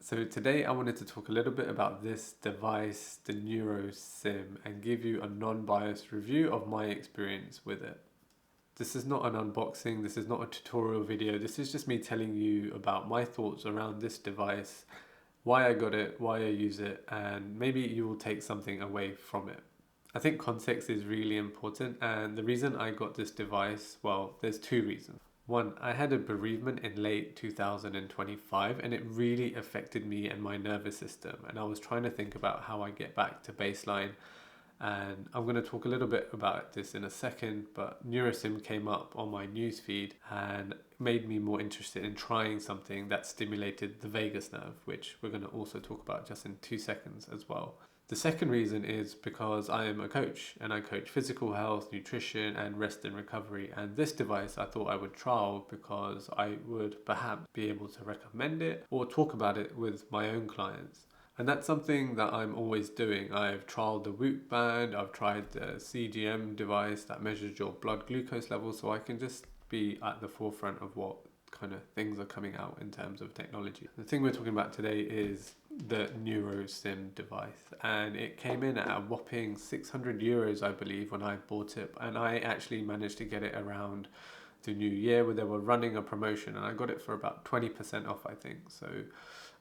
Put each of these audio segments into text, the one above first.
So today I wanted to talk a little bit about this device, the Nurosym, and give you a non-biased review of my experience with it. This is not an unboxing, this is not a tutorial video, this is just me telling you about my thoughts around this device, why I got it, why I use it, and maybe you will take something away from it. I think context is really important, and the reason I got this device, well, there's two reasons. One, I had a bereavement in late 2025 and it really affected me and my nervous system, and I was trying to think about how I get back to baseline, and I'm going to talk a little bit about this in a second, but Nurosym came up on my newsfeed and made me more interested in trying something that stimulated the vagus nerve, which we're going to also talk about just in 2 seconds as well. The second reason is because I am a coach and I coach physical health, nutrition and rest and recovery, and this device I thought I would trial because I would perhaps be able to recommend it or talk about it with my own clients. And that's something that I'm always doing. I've trialed the Whoop band, I've tried the CGM device that measures your blood glucose level, so I can just be at the forefront of what kind of things are coming out in terms of technology. The thing we're talking about today is the Nurosym device, and it came in at a whopping 600 euros I believe when I bought it, and I actually managed to get it around the new year where they were running a promotion, and I got it for about 20% off I think. So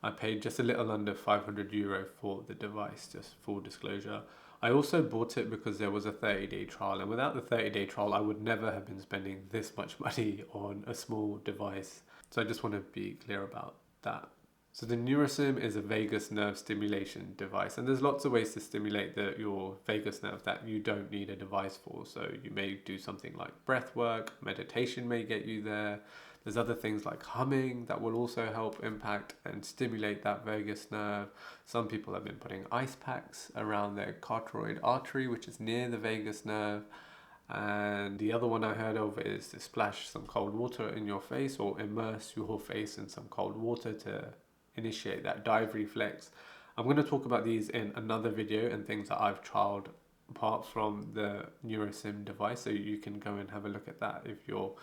I paid just a little under 500 euro for the device, just full disclosure. I also bought it because there was a 30-day trial, and without the 30-day trial I would never have been spending this much money on a small device. So I just want to be clear about that. So the Nurosym is a vagus nerve stimulation device, and there's lots of ways to stimulate your vagus nerve that you don't need a device for. So you may do something like breath work, meditation may get you there. There's other things like humming that will also help impact and stimulate that vagus nerve. Some people have been putting ice packs around their carotid artery, which is near the vagus nerve. And the other one I heard of is to splash some cold water in your face or immerse your face in some cold water to initiate that dive reflex. I'm going to talk about these in another video and things that I've trialed apart from the Nurosym device, so you can go and have a look at that if you're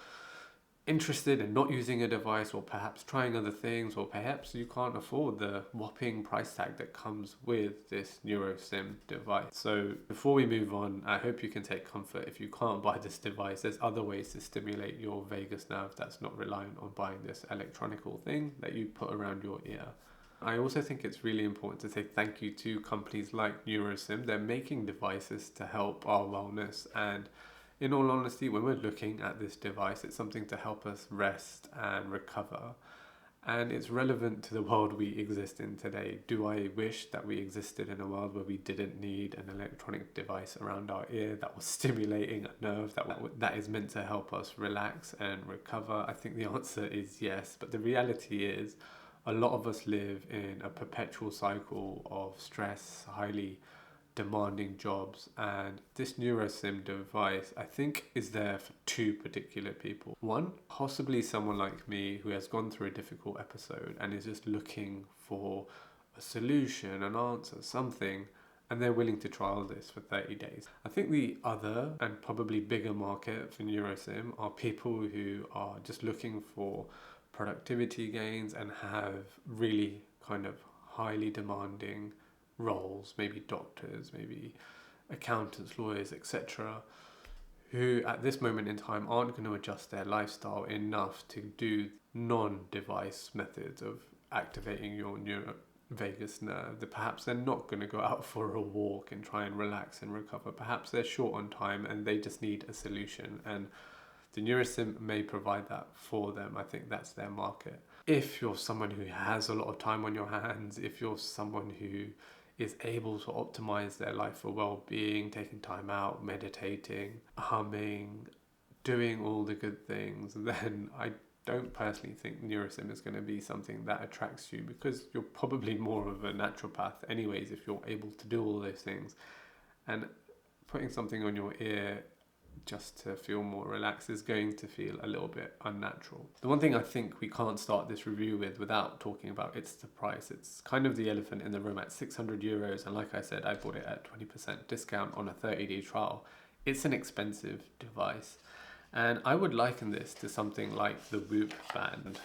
interested in not using a device, or perhaps trying other things, or perhaps you can't afford the whopping price tag that comes with this Nurosym device. So before we move on, I hope you can take comfort. If you can't buy this device, there's other ways to stimulate your vagus nerve that's not reliant on buying this electronical thing that you put around your ear. I also think it's really important to say thank you to companies like Nurosym. They're making devices to help our wellness, and in all honesty, when we're looking at this device, it's something to help us rest and recover. And it's relevant to the world we exist in today. Do I wish that we existed in a world where we didn't need an electronic device around our ear that was stimulating a nerve that is meant to help us relax and recover? I think the answer is yes. But the reality is a lot of us live in a perpetual cycle of stress, highly demanding jobs, and this Nurosym device I think is there for two particular people. One, possibly someone like me who has gone through a difficult episode and is just looking for a solution, an answer, something, and they're willing to trial this for 30 days. I think the other and probably bigger market for Nurosym are people who are just looking for productivity gains and have really kind of highly demanding roles, maybe doctors, maybe accountants, lawyers, etc., who at this moment in time aren't going to adjust their lifestyle enough to do non-device methods of activating your vagus nerve. That perhaps they're not going to go out for a walk and try and relax and recover. Perhaps they're short on time and they just need a solution, and the Nurosym may provide that for them. I think that's their market. If you're someone who has a lot of time on your hands, if you're someone who is able to optimize their life for well-being, taking time out, meditating, humming, doing all the good things, then I don't personally think Nurosym is going to be something that attracts you, because you're probably more of a naturopath anyways if you're able to do all those things. And putting something on your ear just to feel more relaxed is going to feel a little bit unnatural. The one thing I think we can't start this review with without talking about, it's the price. It's kind of the elephant in the room at 600 euros, and like I said, I bought it at 20% discount on a 30-day trial. It's an expensive device, and I would liken this to something like the Whoop band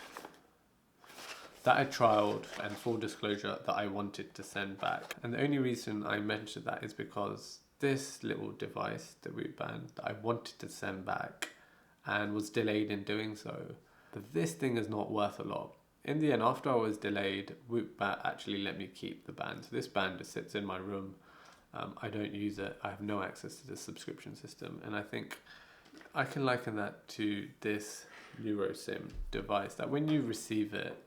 that I trialed, and full disclosure, that I wanted to send back. And the only reason I mentioned that is because this little device, the Whoop band, that I wanted to send back and was delayed in doing so. But this thing is not worth a lot. In the end, after I was delayed, Whoop actually let me keep the band. So this band just sits in my room. I don't use it. I have no access to the subscription system. And I think I can liken that to this Nurosym device, that when you receive it,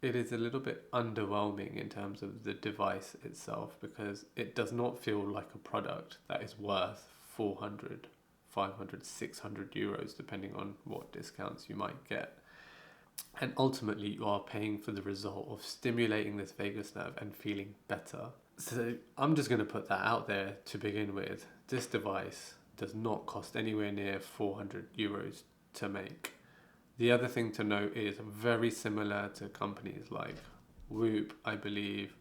it is a little bit underwhelming in terms of the device itself, because it does not feel like a product that is worth 400, 500, 600 euros, depending on what discounts you might get. And ultimately, you are paying for the result of stimulating this vagus nerve and feeling better. So I'm just going to put that out there to begin with. This device does not cost anywhere near 400 euros to make. The other thing to note is very similar to companies like Whoop, I believe,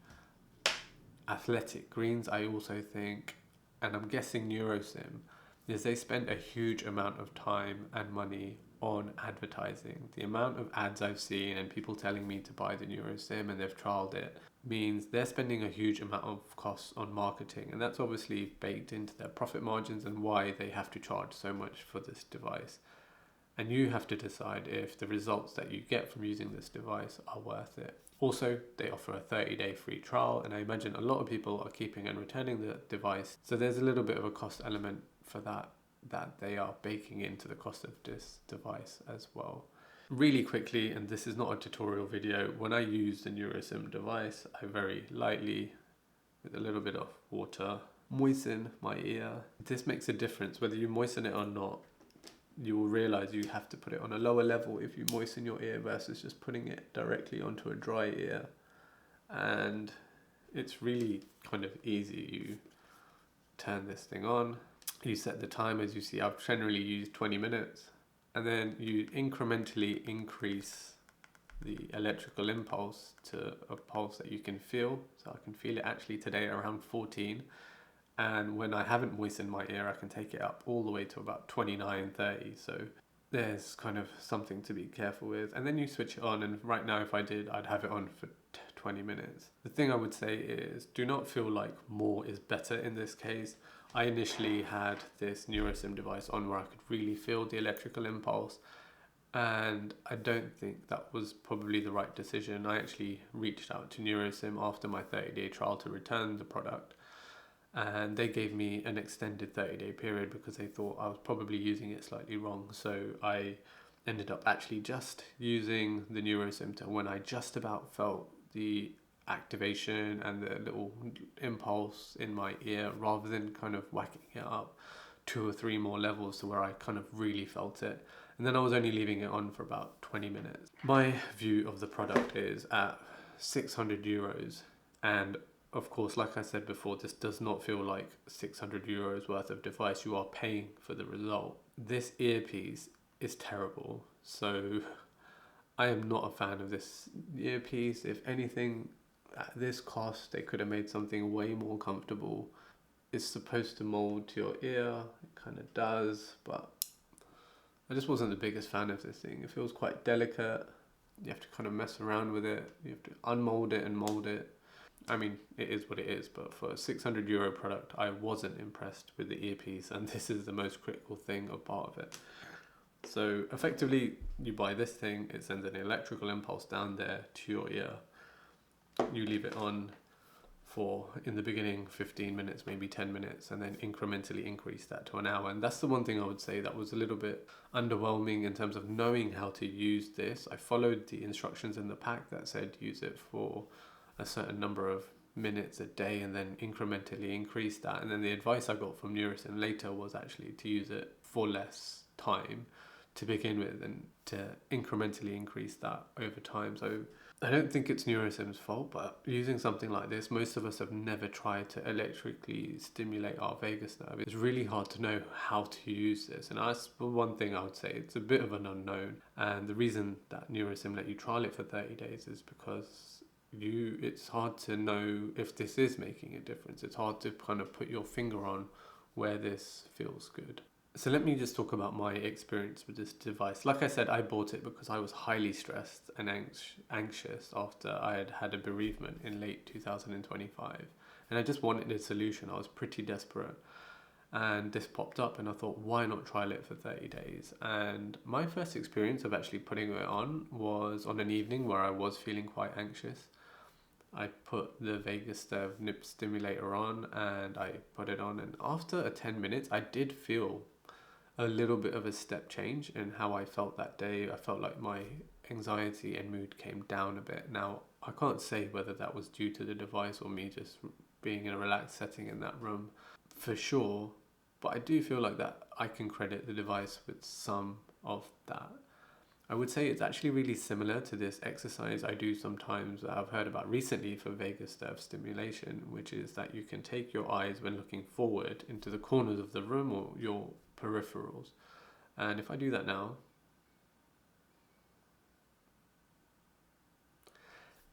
Athletic Greens, I also think, and I'm guessing Nurosym, is they spend a huge amount of time and money on advertising. The amount of ads I've seen and people telling me to buy the Nurosym and they've trialed it means they're spending a huge amount of costs on marketing, and that's obviously baked into their profit margins and why they have to charge so much for this device. And you have to decide if the results that you get from using this device are worth it. Also, they offer a 30-day free trial, and I imagine a lot of people are keeping and returning the device. So there's a little bit of a cost element for that they are baking into the cost of this device as well. Really quickly, and this is not a tutorial video, when I use the Nurosym device, I very lightly, with a little bit of water, moisten my ear. This makes a difference whether you moisten it or not. You will realize you have to put it on a lower level if you moisten your ear versus just putting it directly onto a dry ear. And it's really kind of easy. You turn this thing on, you set the time. As you see, I've generally used 20 minutes, and then you incrementally increase the electrical impulse to a pulse that you can feel. So I can feel it actually today around 14. And when I haven't moistened my ear, I can take it up all the way to about 29, 30. So there's kind of something to be careful with. And then you switch it on, and right now if I did, I'd have it on for 20 minutes. The thing I would say is, do not feel like more is better in this case. I initially had this Nurosym device on where I could really feel the electrical impulse, and I don't think that was probably the right decision. I actually reached out to Nurosym after my 30-day trial to return the product, and they gave me an extended 30-day period because they thought I was probably using it slightly wrong. So I ended up actually just using the Nurosym when I just about felt the activation and the little impulse in my ear, rather than kind of whacking it up 2 or 3 more levels to where I kind of really felt it. And then I was only leaving it on for about 20 minutes. My view of the product is at 600 euros, and of course, like I said before, this does not feel like 600 euros worth of device. You are paying for the result. This earpiece is terrible. So I am not a fan of this earpiece. If anything, at this cost, they could have made something way more comfortable. It's supposed to mold to your ear. It kind of does, but I just wasn't the biggest fan of this thing. It feels quite delicate. You have to kind of mess around with it. You have to unmold it and mold it. I mean, it is what it is, but for a 600 euro product, I wasn't impressed with the earpiece, and this is the most critical thing of part of it. So effectively, you buy this thing, it sends an electrical impulse down there to your ear. You leave it on for, in the beginning, 15 minutes, maybe 10 minutes, and then incrementally increase that to an hour. And that's the one thing I would say that was a little bit underwhelming in terms of knowing how to use this. I followed the instructions in the pack that said use it for a certain number of minutes a day and then incrementally increase that. And then the advice I got from Nurosym later was actually to use it for less time to begin with and to incrementally increase that over time. So I don't think it's Nurosym's fault, but using something like this, most of us have never tried to electrically stimulate our vagus nerve. It's really hard to know how to use this, and that's one thing I would say. It's a bit of an unknown, and the reason that Nurosym let you trial it for 30 days is because it's hard to know if this is making a difference. It's hard to kind of put your finger on where this feels good. So let me just talk about my experience with this device. Like I said, I bought it because I was highly stressed and anxious after I had had a bereavement in late 2025. And I just wanted a solution. I was pretty desperate. And this popped up, and I thought, why not trial it for 30 days? And my first experience of actually putting it on was on an evening where I was feeling quite anxious. I put the vagus nerve nip stimulator on and I put it on, and after 10 minutes, I did feel a little bit of a step change in how I felt that day. I felt like my anxiety and mood came down a bit. Now, I can't say whether that was due to the device or me just being in a relaxed setting in that room for sure, but I do feel like that I can credit the device with some of that. I would say it's actually really similar to this exercise I do sometimes that I've heard about recently for vagus nerve stimulation, which is that you can take your eyes when looking forward into the corners of the room or your peripherals. And if I do that now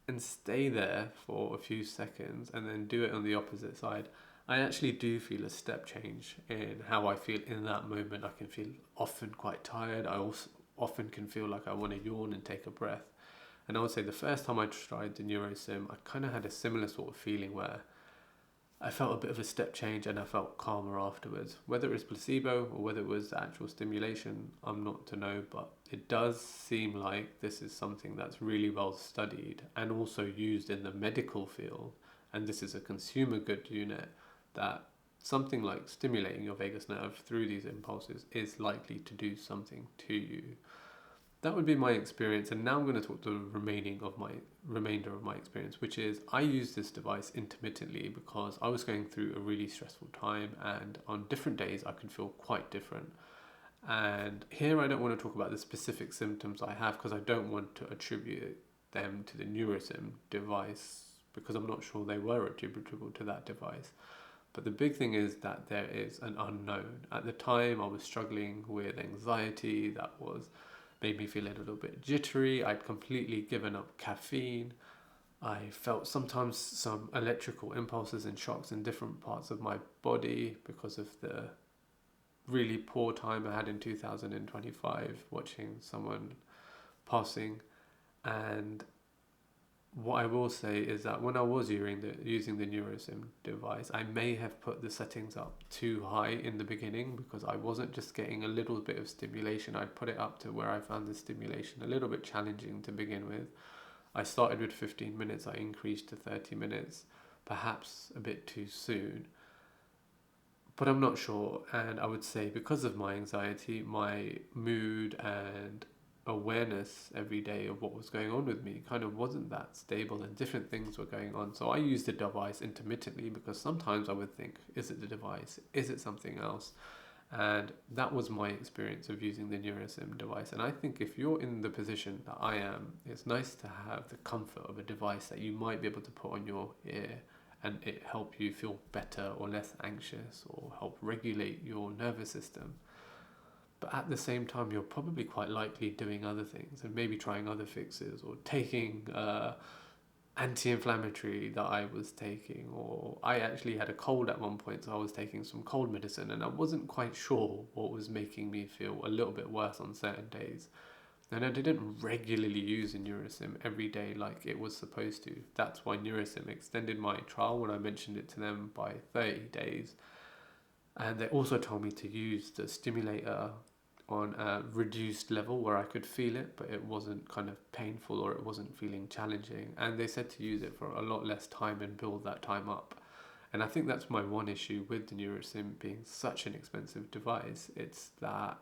and stay there for a few seconds and then do it on the opposite side, I actually do feel a step change in how I feel in that moment. I can feel often quite tired. I also often can feel like I want to yawn and take a breath. And I would say the first time I tried the Nurosym, I kind of had a similar sort of feeling where I felt a bit of a step change and I felt calmer afterwards. Whether it was placebo or whether it was the actual stimulation, I'm not to know, but it does seem like this is something that's really well studied and also used in the medical field. And this is a consumer good unit, that something like stimulating your vagus nerve through these impulses is likely to do something to you. That would be my experience, and now I'm going to talk the remainder of my experience, which is I use this device intermittently because I was going through a really stressful time, and on different days I could feel quite different. And here I don't want to talk about the specific symptoms I have because I don't want to attribute them to the Nurosym device because I'm not sure they were attributable to that device. But the big thing is that there is an unknown. At the time, I was struggling with anxiety that made me feel a little bit jittery. I'd completely given up caffeine. I felt sometimes some electrical impulses and shocks in different parts of my body because of the really poor time I had in 2025 watching someone passing. And what I will say is that when I was using the Nurosym device, I may have put the settings up too high in the beginning because I wasn't just getting a little bit of stimulation. I'd put it up to where I found the stimulation a little bit challenging to begin with. I started with 15 minutes, I increased to 30 minutes, perhaps a bit too soon. But I'm not sure, and I would say because of my anxiety, my mood and awareness every day of what was going on with me kind of wasn't that stable and different things were going on. So I used the device intermittently because sometimes I would think, is it the device? Is it something else? And that was my experience of using the Nurosym device. And I think if you're in the position that I am, it's nice to have the comfort of a device that you might be able to put on your ear and it help you feel better or less anxious or help regulate your nervous system. But at the same time, you're probably quite likely doing other things and maybe trying other fixes or taking anti-inflammatory that I was taking, or I actually had a cold at one point, so I was taking some cold medicine and I wasn't quite sure what was making me feel a little bit worse on certain days. And I didn't regularly use a Nurosym every day like it was supposed to. That's why Nurosym extended my trial when I mentioned it to them by 30 days. And they also told me to use the stimulator on a reduced level where I could feel it, but it wasn't kind of painful or it wasn't feeling challenging. And they said to use it for a lot less time and build that time up. And I think that's my one issue with the Nurosym being such an expensive device. It's that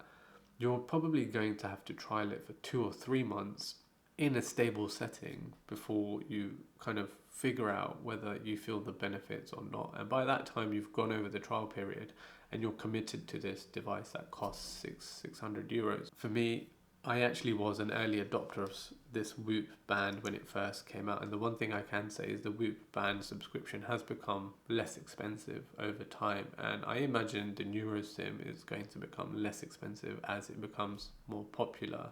you're probably going to have to trial it for 2 or 3 months in a stable setting before you kind of figure out whether you feel the benefits or not. And by that time, you've gone over the trial period and you're committed to this device that costs 600 euros. For me, I actually was an early adopter of this Whoop band when it first came out. And the one thing I can say is the Whoop band subscription has become less expensive over time. And I imagine the Nurosym is going to become less expensive as it becomes more popular.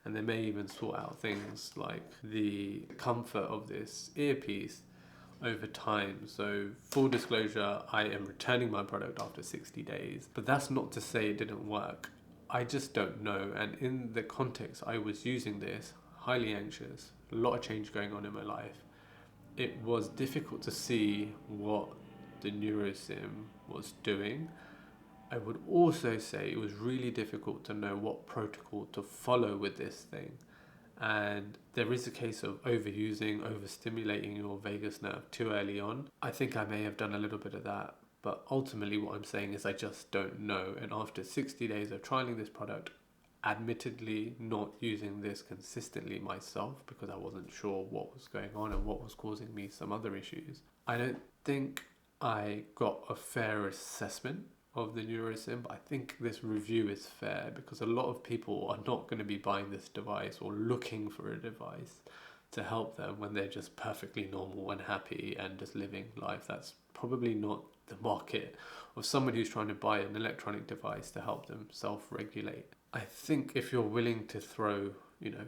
And they may even sort out things like the comfort of this earpiece over time. So full disclosure, I am returning my product after 60 days, but that's not to say it didn't work. I just don't know. And in the context I was using this, highly anxious, a lot of change going on in my life, it was difficult to see what the Nurosym was doing. I would also say it was really difficult to know what protocol to follow with this thing. And there is a case of overusing, overstimulating your vagus nerve too early on. I think I may have done a little bit of that, but ultimately what I'm saying is I just don't know. And after 60 days of trialing this product, admittedly not using this consistently myself because I wasn't sure what was going on and what was causing me some other issues, I don't think I got a fair assessment of the Nurosym, but I think this review is fair because a lot of people are not going to be buying this device or looking for a device to help them when they're just perfectly normal and happy and just living life. That's probably not the market of someone who's trying to buy an electronic device to help them self-regulate. I think if you're willing to throw,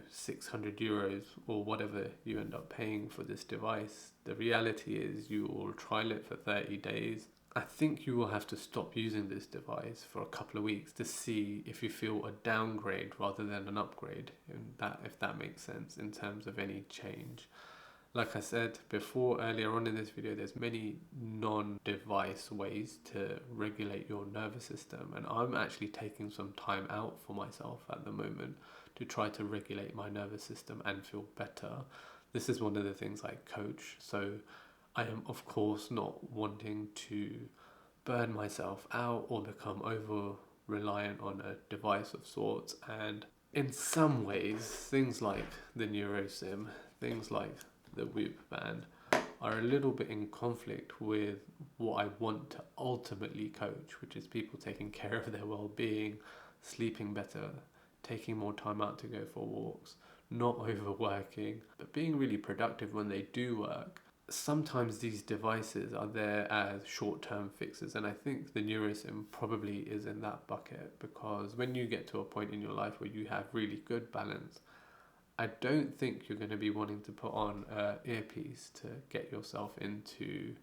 600 euros or whatever you end up paying for this device, the reality is you will trial it for 30 days. I think you will have to stop using this device for a couple of weeks to see if you feel a downgrade rather than an upgrade, if that makes sense in terms of any change. Like I said before earlier on in this video, there's many non-device ways to regulate your nervous system, and I'm actually taking some time out for myself at the moment to try to regulate my nervous system and feel better. This is one of the things I coach, so I am of course not wanting to burn myself out or become over reliant on a device of sorts. And in some ways, things like the Nurosym, things like the Whoop band are a little bit in conflict with what I want to ultimately coach, which is people taking care of their well-being, sleeping better, taking more time out to go for walks, not overworking, but being really productive when they do work. Sometimes these devices are there as short-term fixes, and I think the Nurosym probably is in that bucket, because when you get to a point in your life where you have really good balance, I don't think you're going to be wanting to put on an earpiece to get yourself into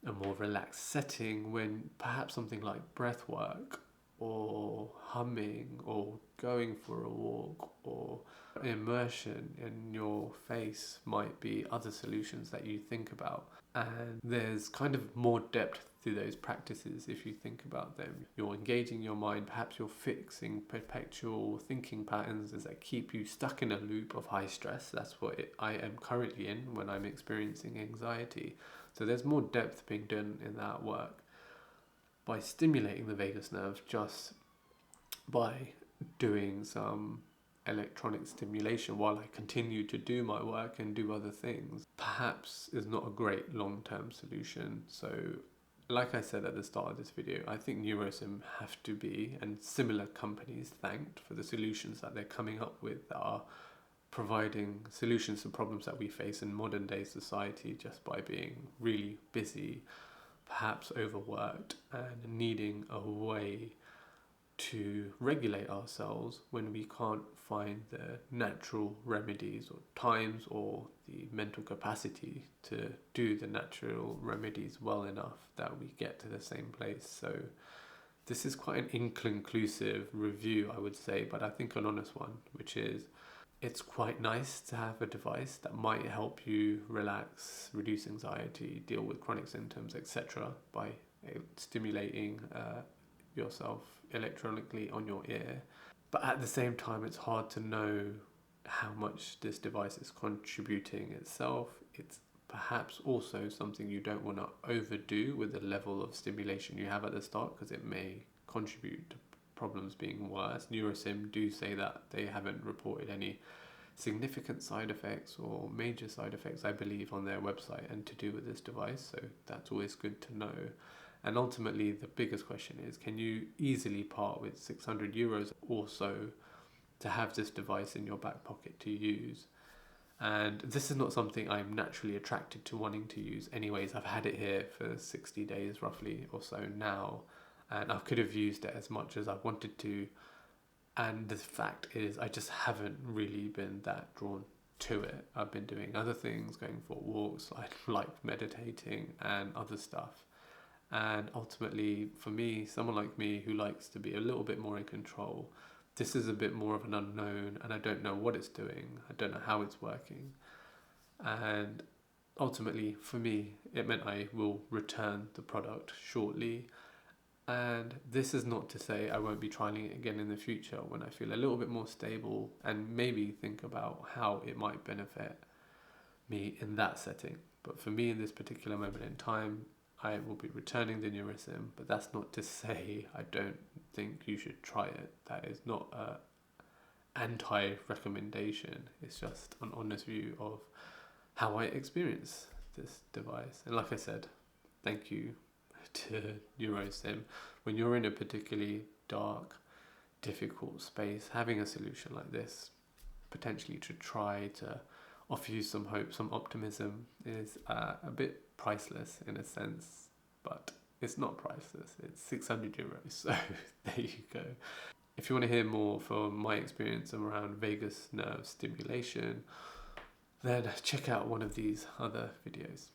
a more relaxed setting when perhaps something like breath work or humming or going for a walk or immersion in your face might be other solutions that you think about. And there's kind of more depth to those practices if you think about them. You're engaging your mind, perhaps you're fixing perpetual thinking patterns that keep you stuck in a loop of high stress. That's what I am currently in when I'm experiencing anxiety. So there's more depth being done in that work by stimulating the vagus nerve, just by doing some electronic stimulation while I continue to do my work and do other things, perhaps is not a great long-term solution. So like I said at the start of this video, I think Nurosym have to be, and similar companies, thanked for the solutions that they're coming up with that are providing solutions to problems that we face in modern day society just by being really busy, perhaps overworked, and needing a way to regulate ourselves when we can't find the natural remedies or times or the mental capacity to do the natural remedies well enough that we get to the same place. So this is quite an inconclusive review, I would say, but I think an honest one, which is it's quite nice to have a device that might help you relax, reduce anxiety, deal with chronic symptoms, etc. by stimulating yourself electronically on your ear. But at the same time, it's hard to know how much this device is contributing itself. It's perhaps also something you don't want to overdo with the level of stimulation you have at the start, because it may contribute to problems being worse. Nurosym do say that they haven't reported any significant side effects or major side effects, I believe, on their website and to do with this device, so that's always good to know. And ultimately, the biggest question is, can you easily part with 600 euros or so to have this device in your back pocket to use? And this is not something I'm naturally attracted to wanting to use anyways. I've had it here for 60 days roughly or so now, and I could have used it as much as I wanted to. And the fact is, I just haven't really been that drawn to it. I've been doing other things, going for walks, like meditating and other stuff. And ultimately, for me, someone like me who likes to be a little bit more in control, this is a bit more of an unknown, and I don't know what it's doing. I don't know how it's working. And ultimately, for me, it meant I will return the product shortly. And this is not to say I won't be trying it again in the future when I feel a little bit more stable and maybe think about how it might benefit me in that setting. But for me, in this particular moment in time, I will be returning the Nurosym, but that's not to say I don't think you should try it. That is not a anti-recommendation. It's just an honest view of how I experience this device. And like I said, thank you to Nurosym. When you're in a particularly dark, difficult space, having a solution like this, potentially to try to offer you some hope, some optimism, is a bit priceless in a sense, but it's not priceless. It's 600 euros, so there you go. If you want to hear more from my experience around vagus nerve stimulation, then check out one of these other videos.